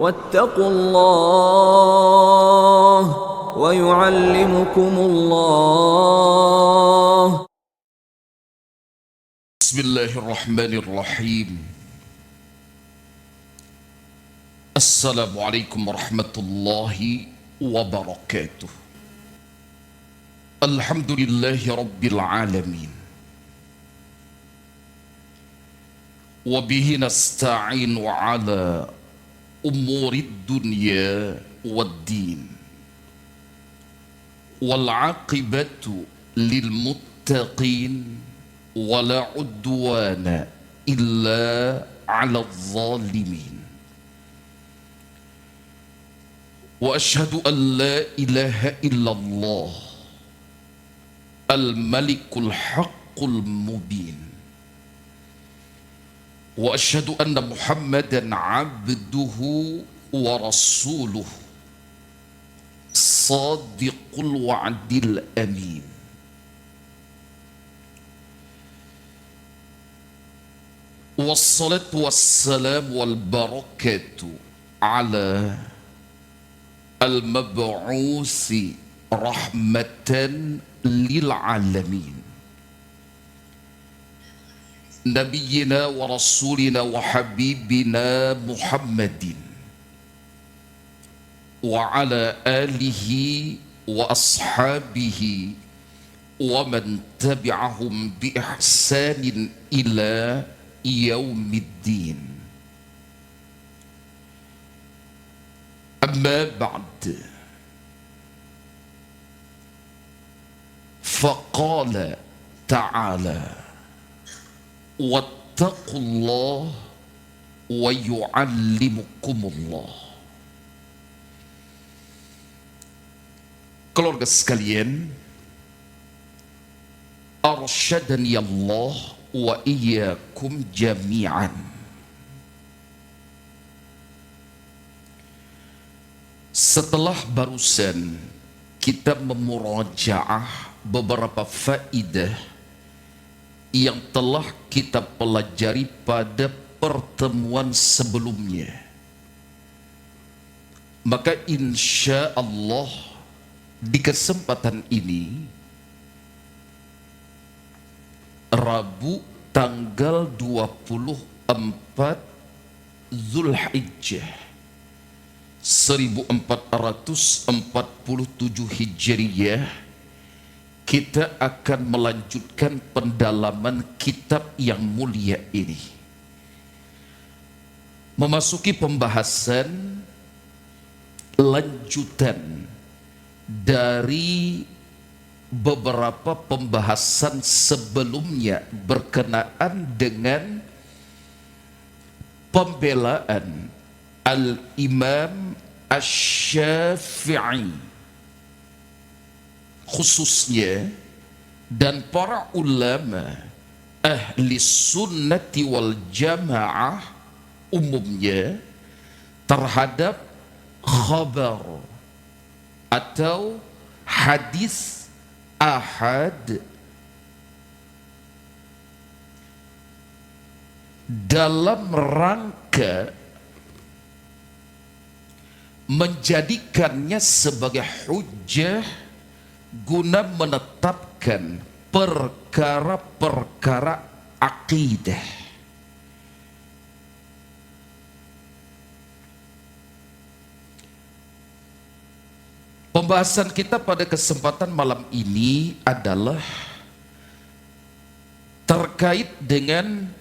واتقوا الله ويعلمكم الله. بسم الله الرحمن الرحيم. السلام عليكم ورحمة الله وبركاته. الحمد لله رب العالمين، وبه نستعين على أمور الدنيا والدين، والعاقبة للمتقين ولا عدوان إلا على الظالمين. وأشهد أن لا إله إلا الله الملك الحق المبين، وأشهد أن محمدا عبده ورسوله صادق الوعد الأمين. والصلاة والسلام والبركة على المبعوث رحمة للعالمين، نبينا ورسولنا وحبيبنا محمد وعلى آله وأصحابه ومن تبعهم بإحسان إلى يوم الدين. أما بعد، فقال تعالى: واتقوا الله ويعلمكم الله. Keluarga sekalian, arsyadani Allah wa iyyakum jami'an. Setelah barusan kita memurajaah beberapa faidah yang telah kita pelajari pada pertemuan sebelumnya, maka insya Allah di kesempatan ini, Rabu tanggal 24 Zulhijjah 1447 Hijriyah, kita akan melanjutkan pendalaman kitab yang mulia ini, memasuki pembahasan lanjutan dari beberapa pembahasan sebelumnya berkenaan dengan pembelaan Al-Imam Asy-Syafi'i khususnya, dan para ulama ahli sunnati wal jamaah umumnya terhadap khabar atau hadis ahad dalam rangka menjadikannya sebagai hujjah guna menetapkan perkara-perkara akidah. Pembahasan kita pada kesempatan malam ini adalah terkait dengan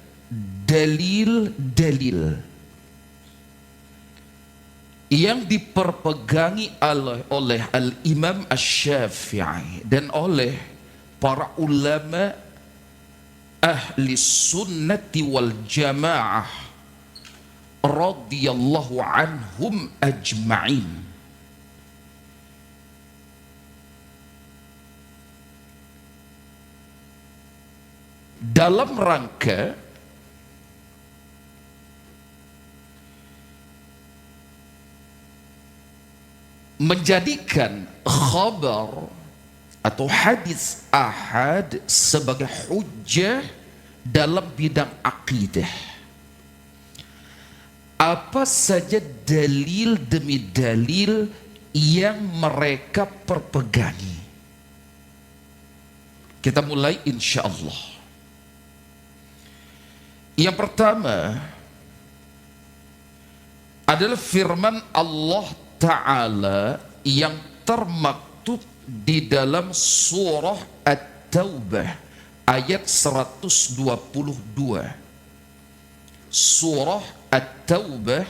dalil-dalil yang diperpegangi oleh Al-Imam Asy-Syafi'i dan oleh para ulama ahli sunnati wal jamaah radhiyallahu anhum ajma'in. Dalam rangka menjadikan khabar atau hadis ahad sebagai hujjah dalam bidang akidah. apa saja dalil demi dalil yang mereka perpegangi. Kita mulai insya Allah. Yang pertama adalah firman Allah Ta'ala yang termaktub di dalam surah At-Taubah ayat 122. Surah At-Taubah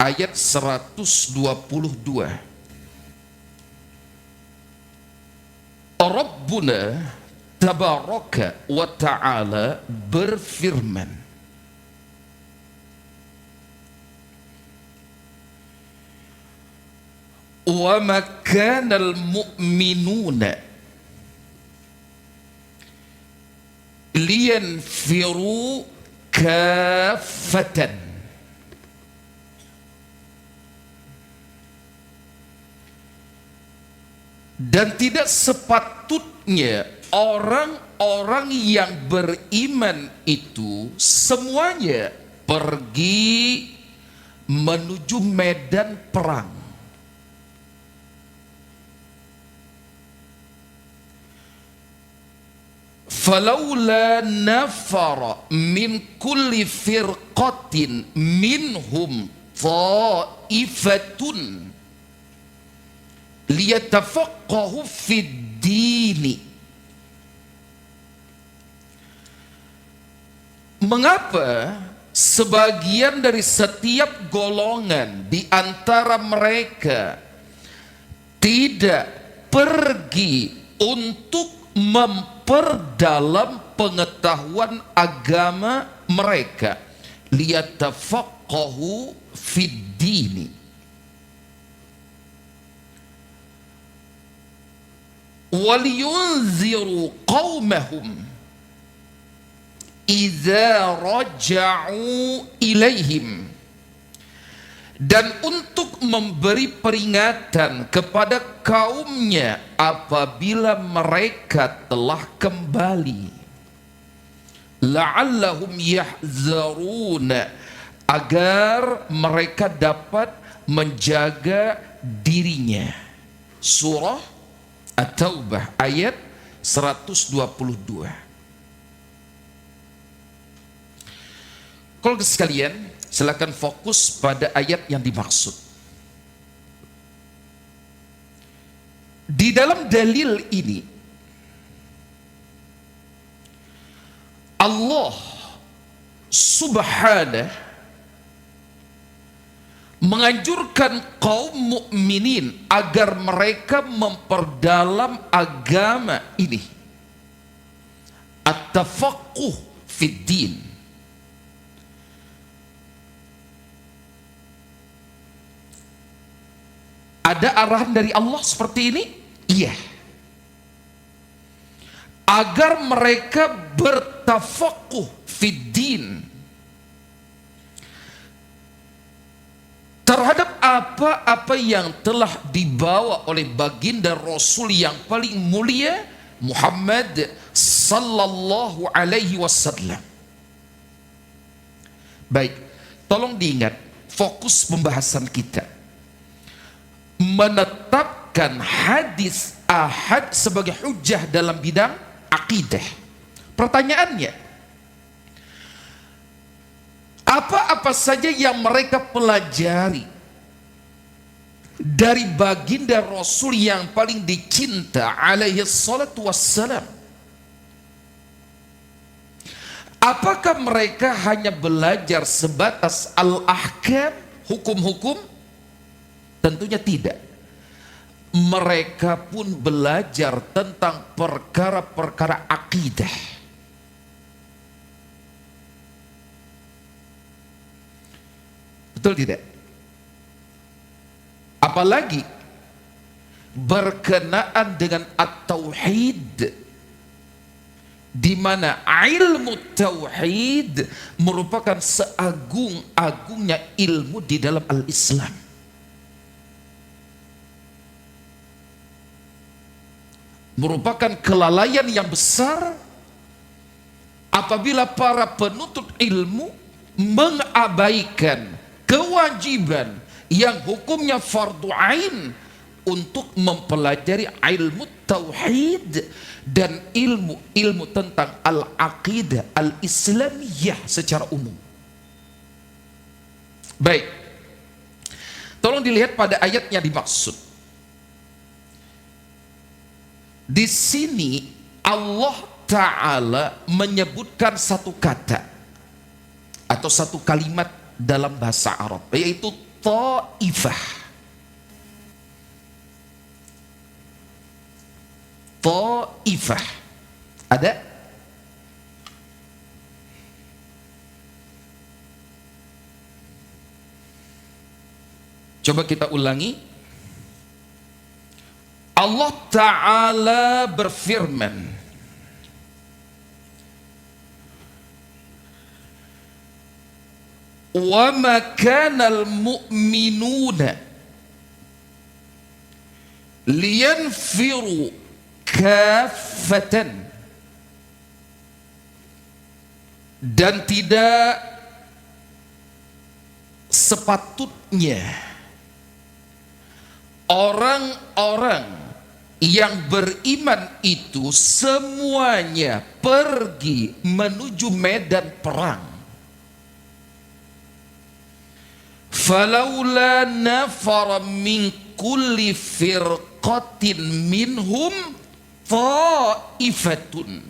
ayat 122. Rabbuna Tabaraka wa Ta'ala berfirman, wa ma kana al-mu'minuna liyanfiru kaffatan dan tidak sepatutnya orang-orang yang beriman itu semuanya pergi menuju medan perang. Falaula nafara min kulli firqatin minhum ta'ifatun liyatafaqahu fid dini. Mengapa sebagian dari setiap golongan di antara mereka tidak pergi untuk memperdalam pengetahuan agama mereka? Liyatafaqahu fid dini. Waliyunziru qawmahum idza raja'u ilaihim, dan untuk memberi peringatan kepada kaumnya apabila mereka telah kembali. La'allahum yahzaruna, agar mereka dapat menjaga dirinya. Surah At-Taubah ayat 122. Kalau sekalian, silakan fokus pada ayat yang dimaksud. Di dalam dalil ini Allah Subhanahu menganjurkan kaum mukminin agar mereka memperdalam agama ini, at-tafaqquh fid din. Ada arahan dari Allah seperti ini? Iya. Agar mereka bertafaqquh fid din terhadap apa-apa yang telah dibawa oleh baginda Rasul yang paling mulia Muhammad sallallahu alaihi wasallam. Baik, tolong diingat fokus pembahasan kita, menetapkan hadis ahad sebagai hujjah dalam bidang akidah. Pertanyaannya, apa-apa saja yang mereka pelajari dari baginda Rasul yang paling dicinta alaihi salatu wassalam? Apakah mereka hanya belajar sebatas al-ahkam, hukum-hukum? Tentunya tidak. Mereka pun belajar tentang perkara-perkara akidah. Betul tidak? Apalagi berkenaan dengan at-tauhid, di mana ilmu tauhid merupakan seagung-agungnya ilmu di dalam al-Islam. Merupakan kelalaian yang besar apabila para penuntut ilmu mengabaikan kewajiban yang hukumnya fardu ain untuk mempelajari ilmu tauhid dan ilmu tentang al-aqidah al-islamiyah secara umum. Baik, tolong dilihat pada ayatnya dimaksud. Di sini Allah Ta'ala menyebutkan satu kata atau satu kalimat dalam bahasa Arab, yaitu ta'ifah. Ta'ifah. Ada? Coba kita ulangi. Allah Ta'ala berfirman, wa ma kanal mu'minuna liyanfiru kafatan, dan tidak sepatutnya orang-orang yang beriman itu semuanya pergi menuju medan perang. Falaula nafara min kulli firqatin minhum ta'ifatun.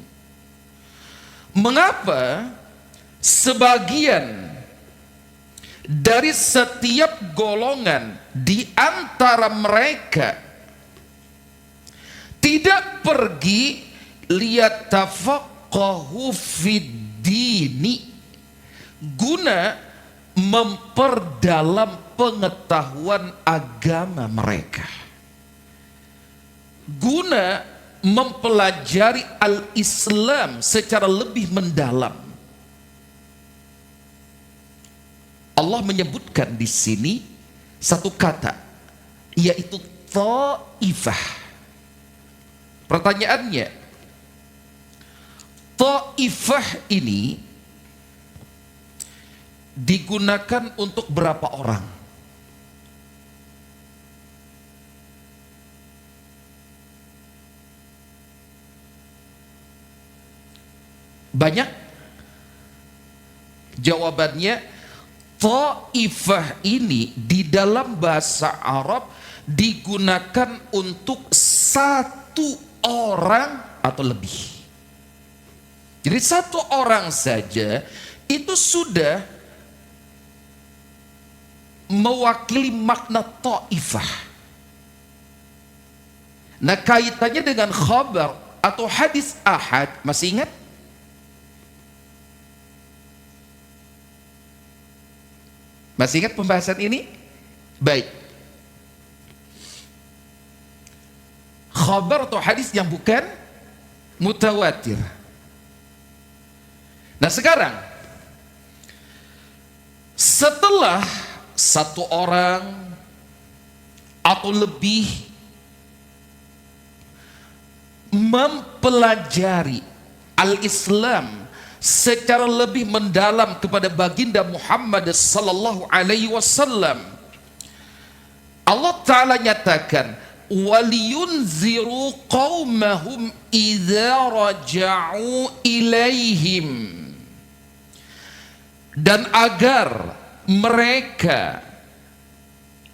Mengapa sebagian dari setiap golongan di antara mereka tidak pergi liyatafaqahu fid dini, guna memperdalam pengetahuan agama mereka, guna mempelajari al-Islam secara lebih mendalam. Allah menyebutkan di sini satu kata, yaitu ta'ifah. Pertanyaannya, ta'ifah ini digunakan untuk berapa orang? Banyak? Jawabannya, ta'ifah ini di dalam bahasa Arab digunakan untuk satu orang atau lebih. Jadi satu orang saja itu sudah mewakili makna ta'ifah. Nah, kaitannya dengan khabar atau hadis ahad, masih ingat? Masih ingat pembahasan ini? Baik. Khabar atau hadis yang bukan mutawatir. Nah, sekarang setelah satu orang atau lebih mempelajari al-Islam secara lebih mendalam kepada baginda Muhammad sallallahu alaihi wasallam, Allah Ta'ala nyatakan, waliyunziru qaumahum idza raja'u ilaihim, dan agar mereka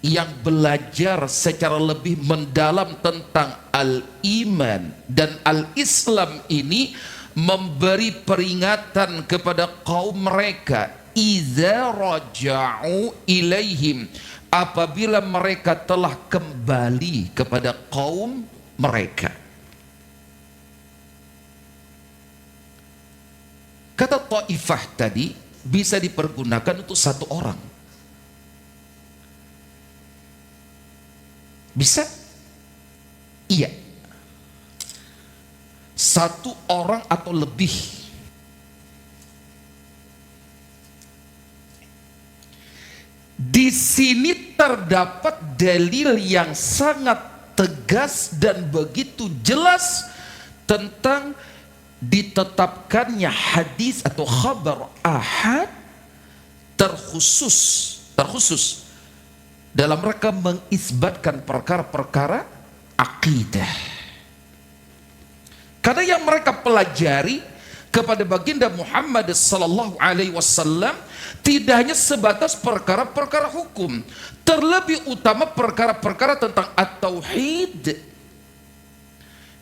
yang belajar secara lebih mendalam tentang al-iman dan al-Islam ini memberi peringatan kepada kaum mereka, idza raja'u ilaihim, apabila mereka telah kembali kepada kaum mereka. Kata ta'ifah tadi bisa dipergunakan untuk satu orang. Bisa? Iya. Satu orang atau lebih. Di sini terdapat dalil yang sangat tegas dan begitu jelas tentang ditetapkannya hadis atau khabar ahad terkhusus terkhusus dalam rangka mengisbatkan perkara-perkara akidah. Karena yang mereka pelajari kepada baginda Muhammad sallallahu alaihi wasallam tidak hanya sebatas perkara-perkara hukum, terlebih utama perkara-perkara tentang at-tauhid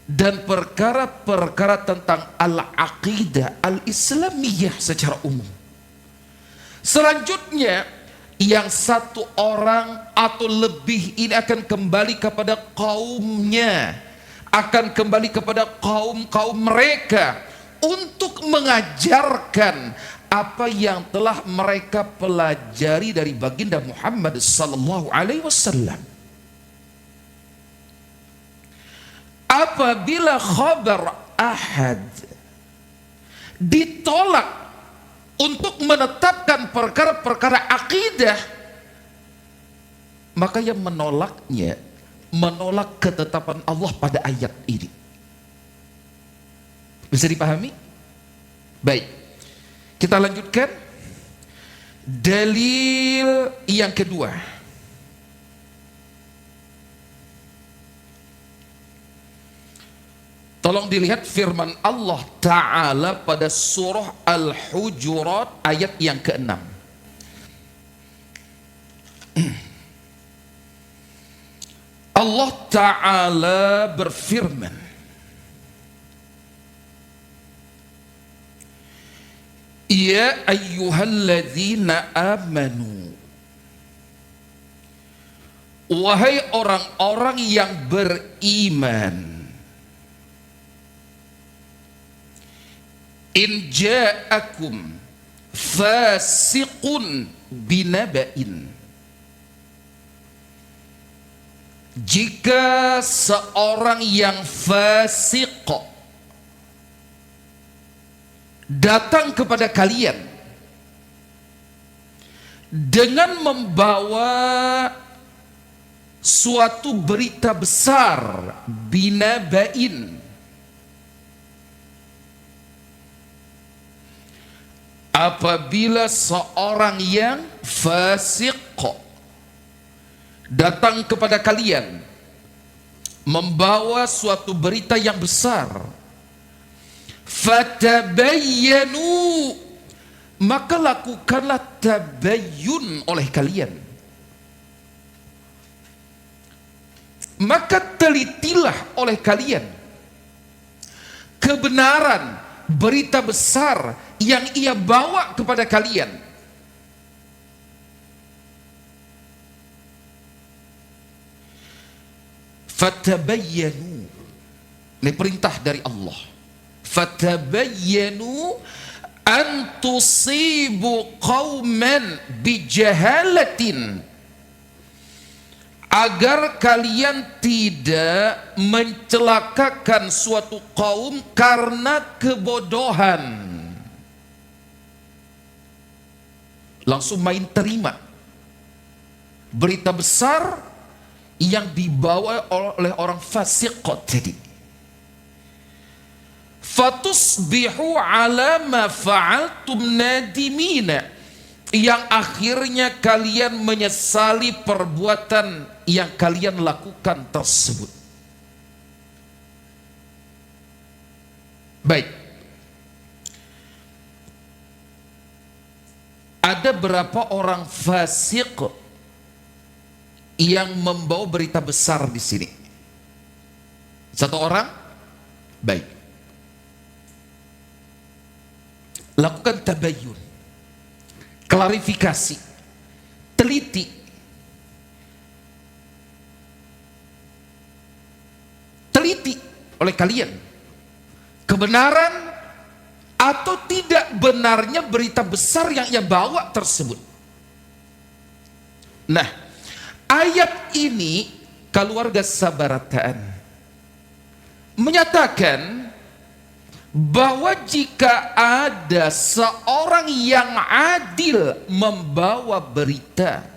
dan perkara-perkara tentang al-aqidah al-islamiyah secara umum. Selanjutnya, yang satu orang atau lebih ini akan kembali kepada kaumnya, akan kembali kepada kaum mereka untuk mengajarkan apa yang telah mereka pelajari dari baginda Muhammad sallallahu alaihi wasallam. Apabila khabar ahad ditolak untuk menetapkan perkara-perkara akidah, maka yang menolaknya menolak ketetapan Allah pada ayat ini. Bisa dipahami? Baik, kita lanjutkan. Dalil yang kedua, tolong dilihat firman Allah Ta'ala pada surah Al-Hujurat ayat yang ke-6. Allah Ta'ala berfirman, Ya ayyuhalladzina amanu, wahai orang-orang yang beriman, in ja'akum fasiqun binaba'in, jika seorang yang fasik datang kepada kalian dengan membawa suatu berita besar, binaba'in, apabila seorang yang fasik datang kepada kalian membawa suatu berita yang besar, fatabayyanu, maka lakukanlah tabayyun oleh kalian, maka telitilah oleh kalian kebenaran berita besar yang ia bawa kepada kalian. Fatabayyanu, ini perintah dari Allah. Fatabayyanu an tusibu qauman bijahalatin, agar kalian tidak mencelakakan suatu kaum karena kebodohan. Langsung main terima berita besar yang dibawa oleh orang fasik tadi. Fatusbihu ala ma fa'altum nadimina, yang akhirnya kalian menyesali perbuatan yang kalian lakukan tersebut. Baik, ada berapa orang fasik yang membawa berita besar di sini? Satu orang? Baik. Lakukan tabayyun, klarifikasi, teliti. Teliti oleh kalian kebenaran atau tidak benarnya berita besar yang ia bawa tersebut. Nah, ayat ini keluarga Sabarataan menyatakan bahwa jika ada seorang yang adil membawa berita,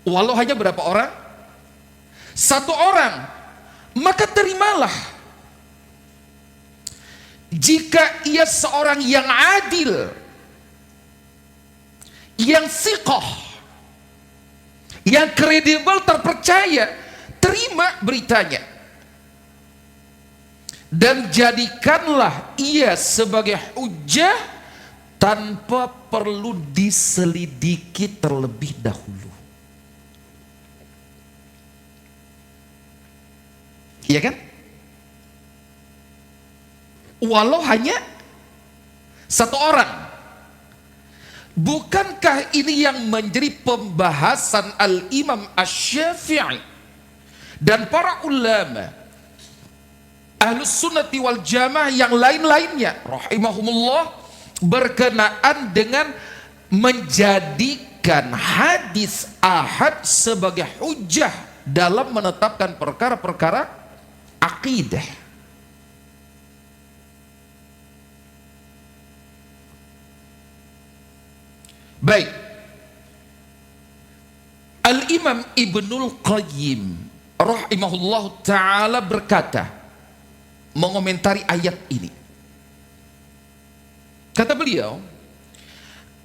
walau hanya berapa orang? Satu orang, maka terimalah. Jika ia seorang yang adil yang siqah, yang kredibel, terpercaya, terima beritanya. Dan jadikanlah ia sebagai hujjah tanpa perlu diselidiki terlebih dahulu. Iya kan? Walau hanya satu orang. Bukankah ini yang menjadi pembahasan Al-Imam Asy-Syafi'i dan para ulama Ahlus Sunnati wal Jamaah yang lain-lainnya rahimahumullah berkenaan dengan menjadikan hadis ahad sebagai hujjah dalam menetapkan perkara-perkara akidah. Baik, Al-Imam Ibnul Qayyim rahimahullah ta'ala berkata, mengomentari ayat ini, kata beliau,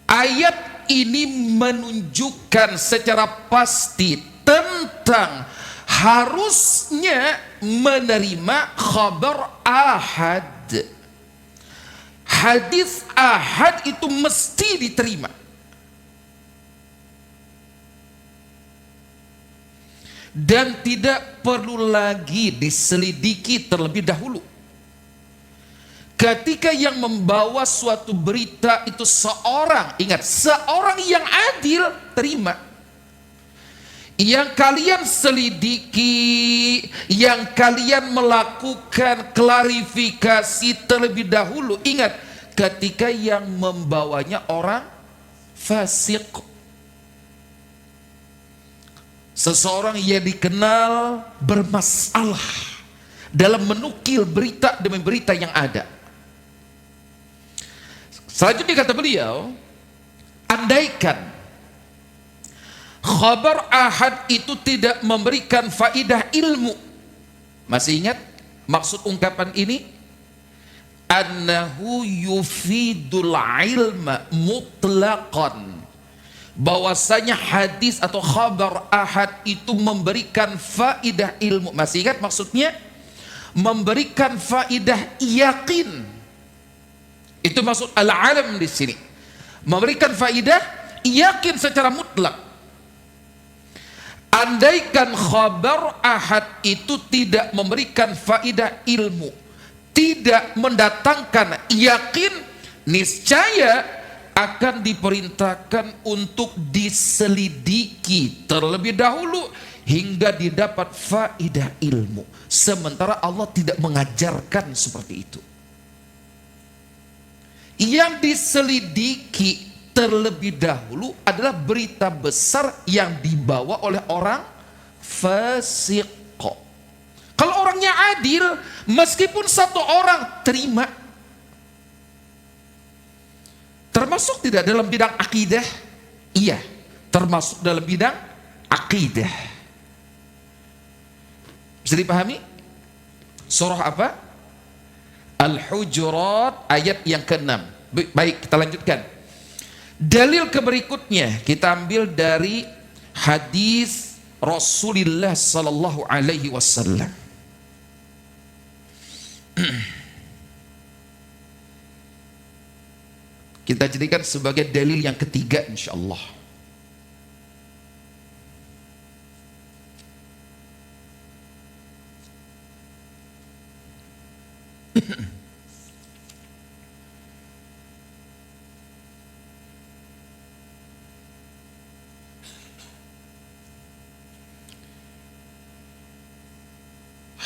ayat ini menunjukkan secara pasti tentang harusnya menerima khabar ahad. Hadis ahad itu mesti diterima. Dan tidak perlu lagi diselidiki terlebih dahulu. Ketika yang membawa suatu berita itu seorang, ingat, seorang yang adil, terima. Yang kalian selidiki, yang kalian melakukan klarifikasi terlebih dahulu, ingat, ketika yang membawanya orang fasik, seseorang yang dikenal bermasalah dalam menukil berita demi berita yang ada. Selanjutnya kata beliau, andaikan khabar ahad itu tidak memberikan faidah ilmu, masih ingat maksud ungkapan ini? Annahu yufidul ilma mutlaqan, bahwasanya hadis atau khabar ahad itu memberikan faidah ilmu. Masih ingat maksudnya? Memberikan faidah yakin. Itu maksud al-alam di sini. Memberikan faidah yakin secara mutlak. Andaikan khabar ahad itu tidak memberikan faidah ilmu, tidak mendatangkan yakin, niscaya akan diperintahkan untuk diselidiki terlebih dahulu hingga didapat faidah ilmu. Sementara Allah tidak mengajarkan seperti itu. Yang diselidiki terlebih dahulu adalah berita besar yang dibawa oleh orang fasik. Kalau orangnya adil, meskipun satu orang, terima. Termasuk tidak dalam bidang akidah? Iya, termasuk dalam bidang akidah. Bisa dipahami? Surah apa? Al-Hujurat ayat yang ke-6. Baik, kita lanjutkan. Dalil keberikutnya kita ambil dari hadis Rasulullah sallallahu alaihi wasallam. Kita jadikan sebagai dalil yang ketiga insyaallah.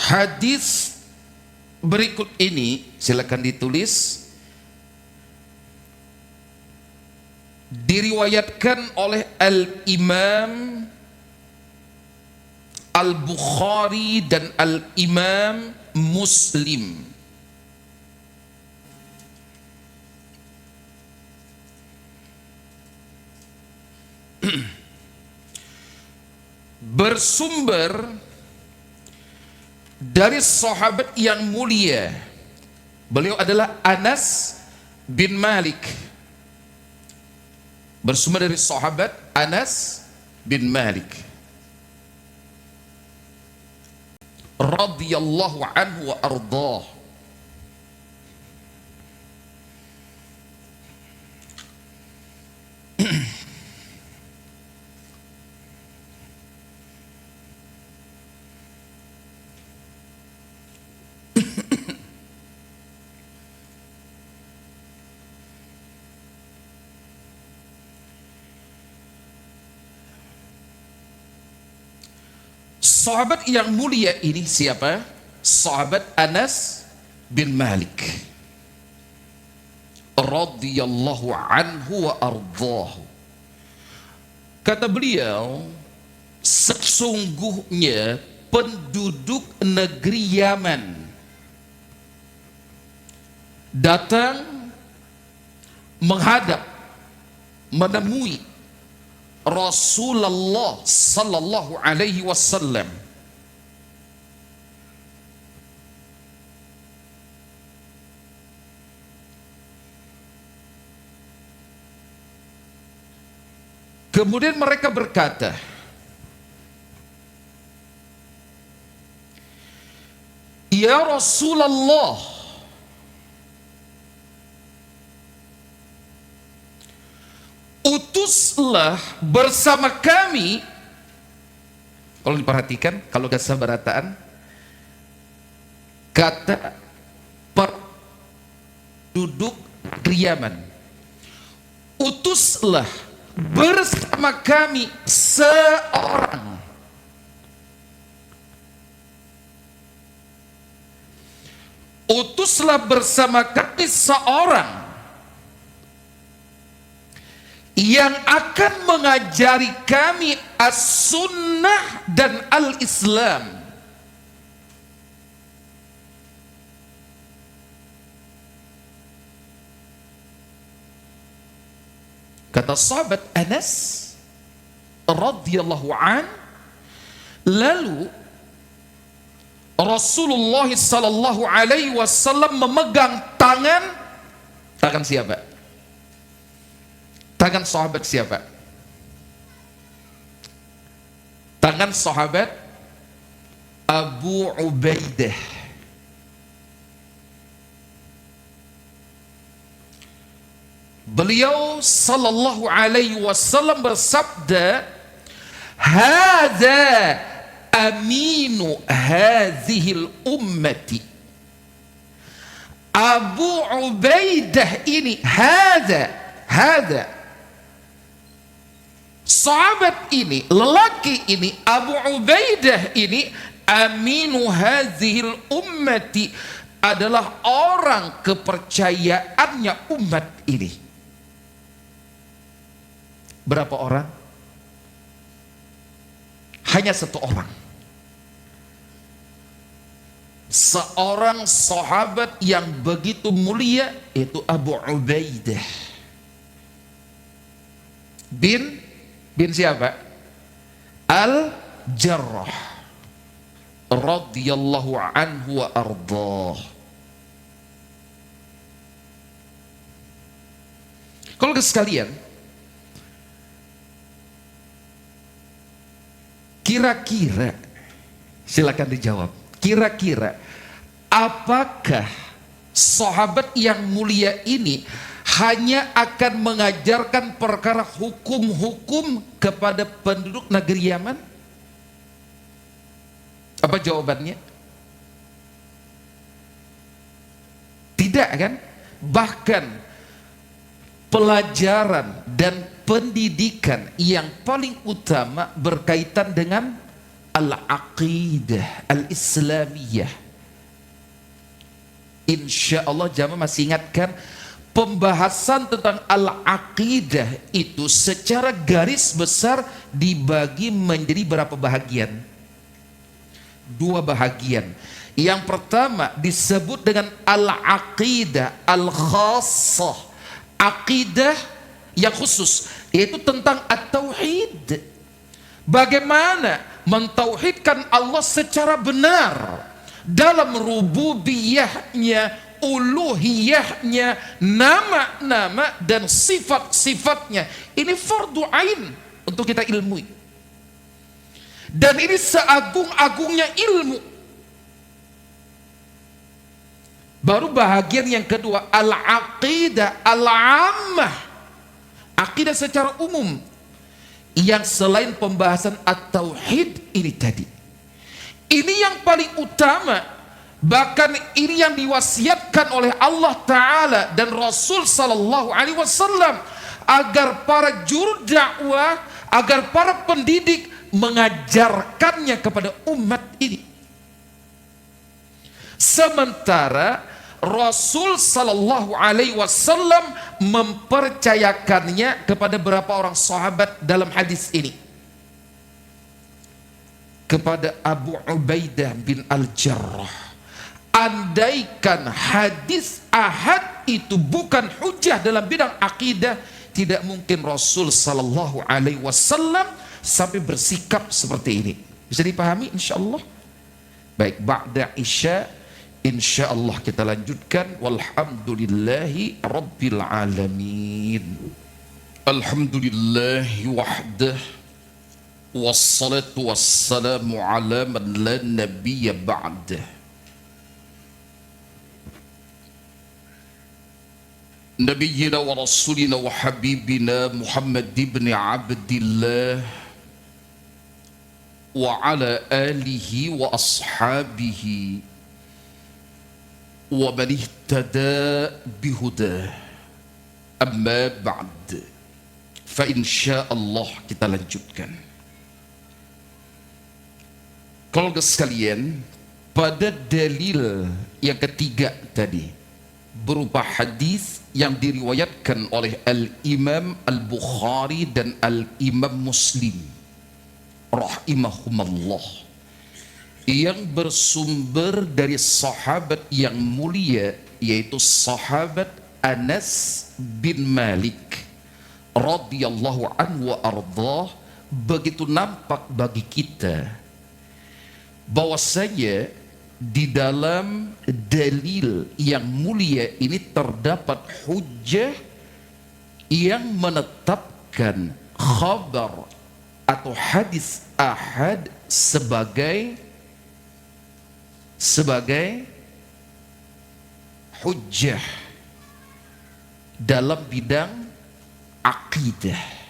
Hadis berikut ini silakan ditulis, diriwayatkan oleh Al-Imam Al-Bukhari dan Al-Imam Muslim. Bersumber dari sahabat yang mulia. Beliau adalah Anas bin Malik. bersumber dari sahabat Anas bin Malik radhiyallahu anhu wa ardhah. Sahabat yang mulia ini siapa? Sahabat Anas bin Malik radhiyallahu anhu wa ardhahu. Kata beliau, sesungguhnya penduduk negeri Yaman datang menghadap menemui Rasulullah sallallahu alaihi wasallam. Kemudian mereka berkata, "Ya Rasulullah, utuslah bersama kami." Kalau diperhatikan, kalau kesabaratan, kata penduduk Yaman, utuslah bersama kami seorang. Utuslah bersama kami seorang yang akan mengajari kami as-sunnah dan al-islam. Kata sahabat Anas radhiyallahu an, lalu Rasulullah sallallahu alaihi wasallam memegang tangan siapa? Tangan sahabat siapa? Tangan sahabat Abu Ubaidah. Beliau sallallahu alaihi wasallam bersabda, "Hadza aminu hadhil ummati." Abu Ubaidah ini, hadza sahabat ini, lelaki ini, Abu Ubaidah ini, aminu hadhil ummati, adalah orang kepercayaannya umat ini. Berapa orang? Hanya satu orang. Seorang sahabat yang begitu mulia, itu Abu Ubaidah bin siapa? Al-Jarrah radhiyallahu anhu wa ardhah. Kalau sekalian, kira-kira, silakan dijawab, kira-kira apakah sahabat yang mulia ini hanya akan mengajarkan perkara hukum-hukum kepada penduduk negeri Yaman? Apa jawabannya? Tidak kan? Bahkan pelajaran dan pendidikan yang paling utama berkaitan dengan al-aqidah al-islamiyah. Insya Allah jamaah masih ingatkan, pembahasan tentang al-aqidah itu secara garis besar dibagi menjadi berapa bahagian? 2 bahagian. Yang pertama disebut dengan al-aqidah al-khassah, aqidah yang khusus, yaitu tentang at-tauhid. Bagaimana mentauhidkan Allah secara benar dalam rububiyahnya, uluhiyahnya, nama-nama dan sifat-sifatnya. Ini fardu ain untuk kita ilmui. Dan ini seagung-agungnya ilmu. Baru bahagian yang kedua, al-aqidah al-ammah, aqidah secara umum, yang selain pembahasan at-tauhid ini tadi. Ini yang paling utama, bahkan ini yang diwasiatkan oleh Allah Ta'ala dan Rasul Sallallahu Alaihi Wasallam, agar para juru dakwah, agar para pendidik mengajarkannya kepada umat ini. Sementara Rasul Sallallahu Alaihi Wasallam mempercayakannya kepada berapa orang sahabat dalam hadis ini. Kepada Abu Ubaidah bin Al-Jarrah. Andaikan hadis ahad itu bukan hujah dalam bidang akidah, tidak mungkin Rasul Sallallahu Alaihi Wasallam sampai bersikap seperti ini. Bisa dipahami insyaallah? Baik, ba'da isya insyaallah kita lanjutkan. Walhamdulillahi rabbil alamin. Alhamdulillahi wahdah, wassalatu wassalamu ala man la nabiyya ba'dah. Nabiyyina wa rasulina wa habibina Muhammad ibn Abdillah wa ala alihi wa ashabihi wa man ihtada bihudah. Amma ba'd, fa insyaallah kita lanjutkan. Keluarga sekalian, pada dalil yang ketiga tadi berupa hadis yang diriwayatkan oleh Al-Imam Al-Bukhari dan Al-Imam Muslim rahimahumallah, yang bersumber dari sahabat yang mulia, yaitu sahabat Anas bin Malik radhiyallahu anhu wa ardhah. Begitu nampak bagi kita bahwasanya di dalam dalil yang mulia ini terdapat hujjah yang menetapkan khabar atau hadis ahad sebagai hujjah dalam bidang akidah.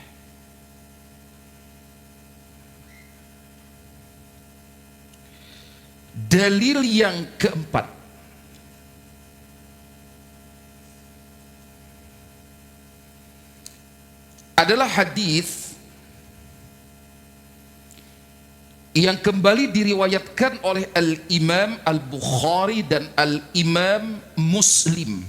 Dalil yang keempat adalah hadis yang kembali diriwayatkan oleh Al-Imam Al-Bukhari dan Al-Imam Muslim.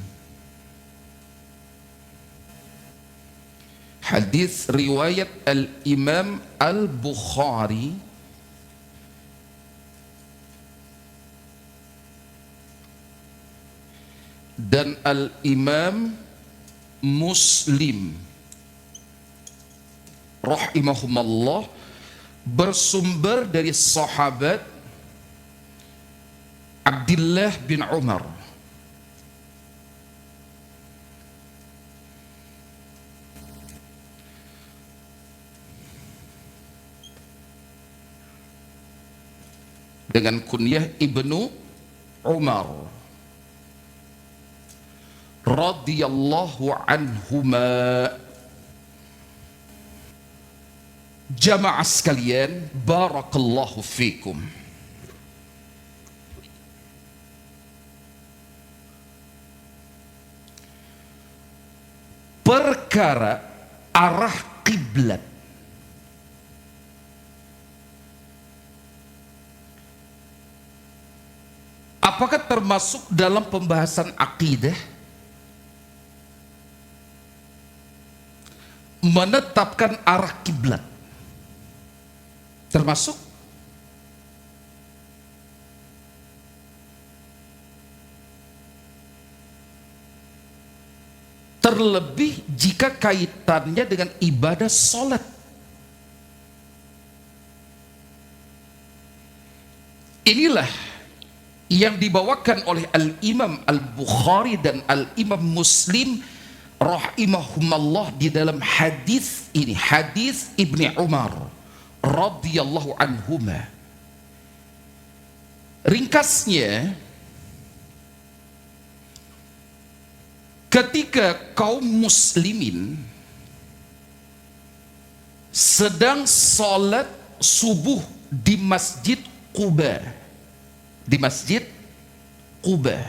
Hadis riwayat Al-Imam Al-Bukhari dan Al-Imam Muslim rahimahumallah, bersumber dari sahabat Abdullah bin Umar dengan kunyah Ibnu Umar radhiyallahu anhuma. Jamaah sekalian, barakallahu fikum. Perkara arah kiblat apakah termasuk dalam pembahasan akidah? Menetapkan arah kiblat termasuk? Terlebih jika kaitannya dengan ibadah sholat. Inilah yang dibawakan oleh Al-Imam Al-Bukhari dan Al-Imam Muslim rahimahumallah di dalam hadis ini, hadis Ibni Umar radhiyallahu anhuma. Ringkasnya, ketika kaum muslimin sedang sholat subuh di Masjid Quba, di Masjid Quba.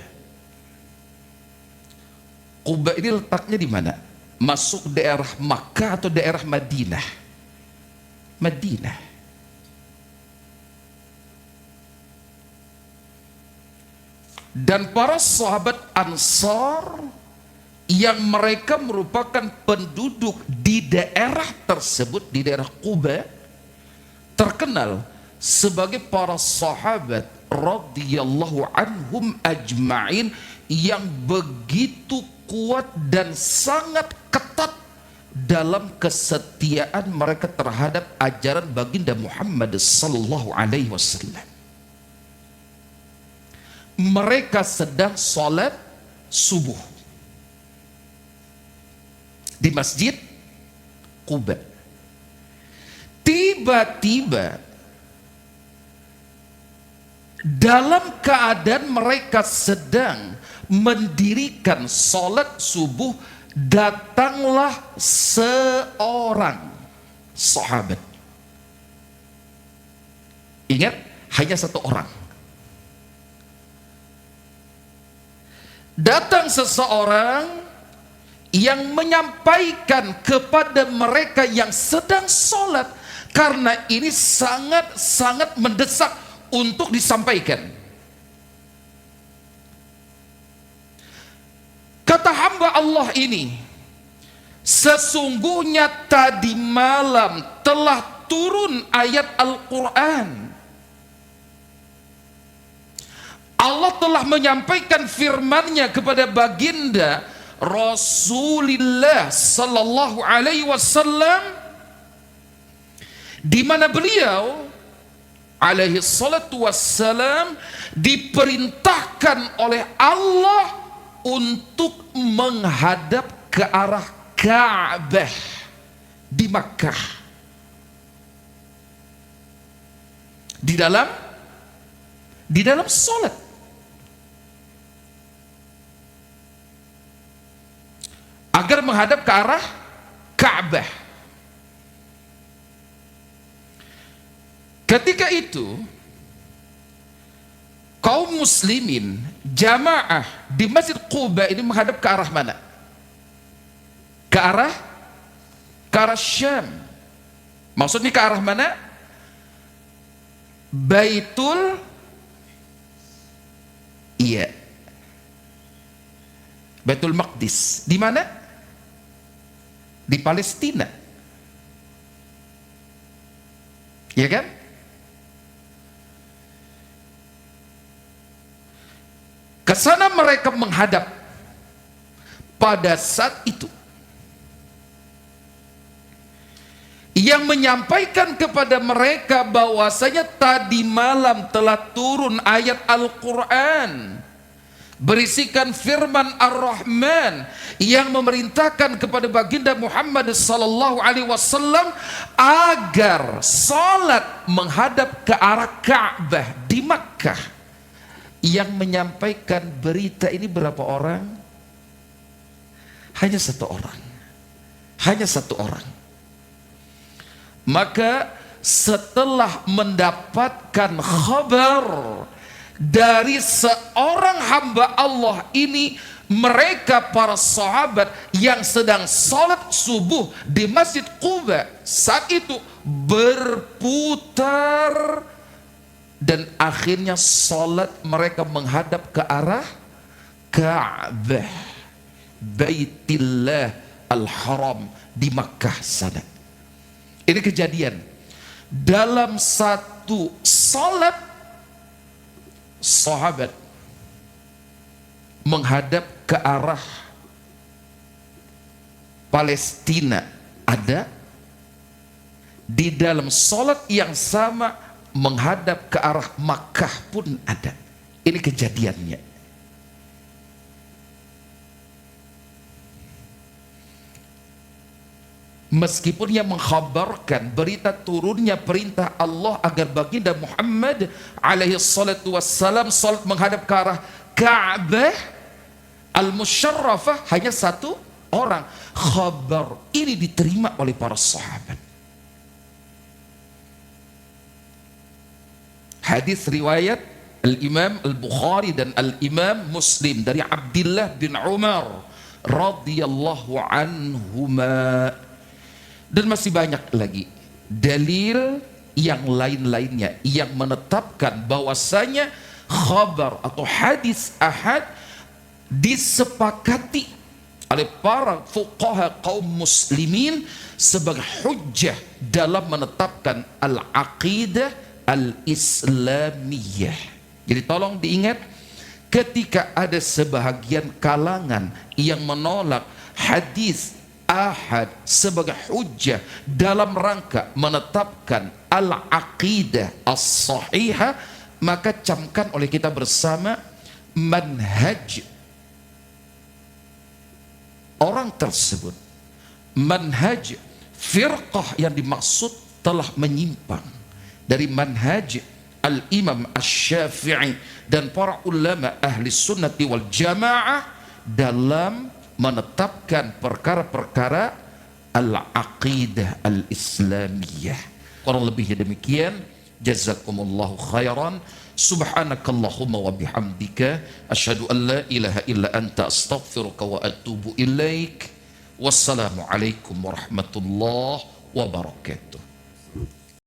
Quba ini letaknya di mana? Masuk daerah Makkah atau daerah Madinah? Madinah. Dan para sahabat Ansar yang mereka merupakan penduduk di daerah tersebut, di daerah Quba, terkenal sebagai para sahabat radhiyallahu anhum ajma'in yang begitu kuat dan sangat ketat dalam kesetiaan mereka terhadap ajaran baginda Muhammad sallallahu alaihi wasallam. Mereka sedang salat subuh di Masjid Quba. Tiba-tiba dalam keadaan mereka sedang mendirikan salat subuh, datanglah seorang sahabat. Ingat, hanya satu orang. Datang seseorang yang menyampaikan kepada mereka yang sedang sholat, karena ini sangat-sangat mendesak untuk disampaikan. Kata hamba Allah ini, sesungguhnya tadi malam telah turun ayat Al-Quran. Allah telah menyampaikan firman-Nya kepada baginda Rasulullah sallallahu alaihi wasallam, di mana beliau alaihi salatu wassalam diperintahkan oleh Allah untuk menghadap ke arah Ka'bah di Makkah. Di dalam salat. Agar menghadap ke arah Ka'bah. Ketika itu kaum muslimin jamaah di Masjid Quba ini menghadap ke arah mana? Ke arah Syam. Maksudnya ke arah mana? Baitul Baitul Maqdis. Di mana? Di Palestina. Ya kan? Ke sana mereka menghadap. Pada saat itu yang menyampaikan kepada mereka bahwasanya tadi malam telah turun ayat Al-Quran berisikan firman Ar-Rahman yang memerintahkan kepada baginda Muhammad sallallahu alaihi wasallam agar salat menghadap ke arah Ka'bah di Makkah. Yang menyampaikan berita ini berapa orang? Hanya satu orang. Hanya satu orang. Maka setelah mendapatkan kabar dari seorang hamba Allah ini, mereka para sahabat yang sedang salat subuh di Masjid Quba saat itu berputar dan akhirnya salat mereka menghadap ke arah Ka'bah, Baitillah Al-Haram di Makkah sana. Ini kejadian dalam satu salat sahabat menghadap ke arah Palestina ada, di dalam salat yang sama menghadap ke arah Makkah pun ada. Ini kejadiannya. Meskipun yang mengkhabarkan berita turunnya perintah Allah agar baginda Muhammad alaihi salatu wassalam salat menghadap ke arah Ka'bah al-musyarrafah hanya satu orang. Khabar ini diterima oleh para sahabat. Hadis riwayat Al-Imam Al-Bukhari dan Al-Imam Muslim dari Abdullah bin Umar radhiyallahu anhuma. Dan masih banyak lagi dalil yang lain-lainnya yang menetapkan bahwasanya khabar atau hadis ahad disepakati oleh para fuqaha kaum muslimin sebagai hujjah dalam menetapkan al-aqidah al-islamiyah. Jadi tolong diingat, ketika ada sebahagian kalangan yang menolak hadis ahad sebagai hujjah dalam rangka menetapkan al-aqidah as-sahihah, maka camkan oleh kita bersama manhaj orang tersebut, manhaj firqah yang dimaksud telah menyimpang dari manhaj Al-Imam Asy-Syafi'i dan para ulama ahli sunnati wal jamaah dalam menetapkan perkara-perkara al-aqidah al-islamiyah. Kurang lebihnya demikian. Jazakumullahu khairan. Subhanakallahumma wa bihamdika asyhadu an la ilaha illa anta astaghfiruka wa atubu ilaik. Wassalamu alaikum warahmatullahi wabarakatuh.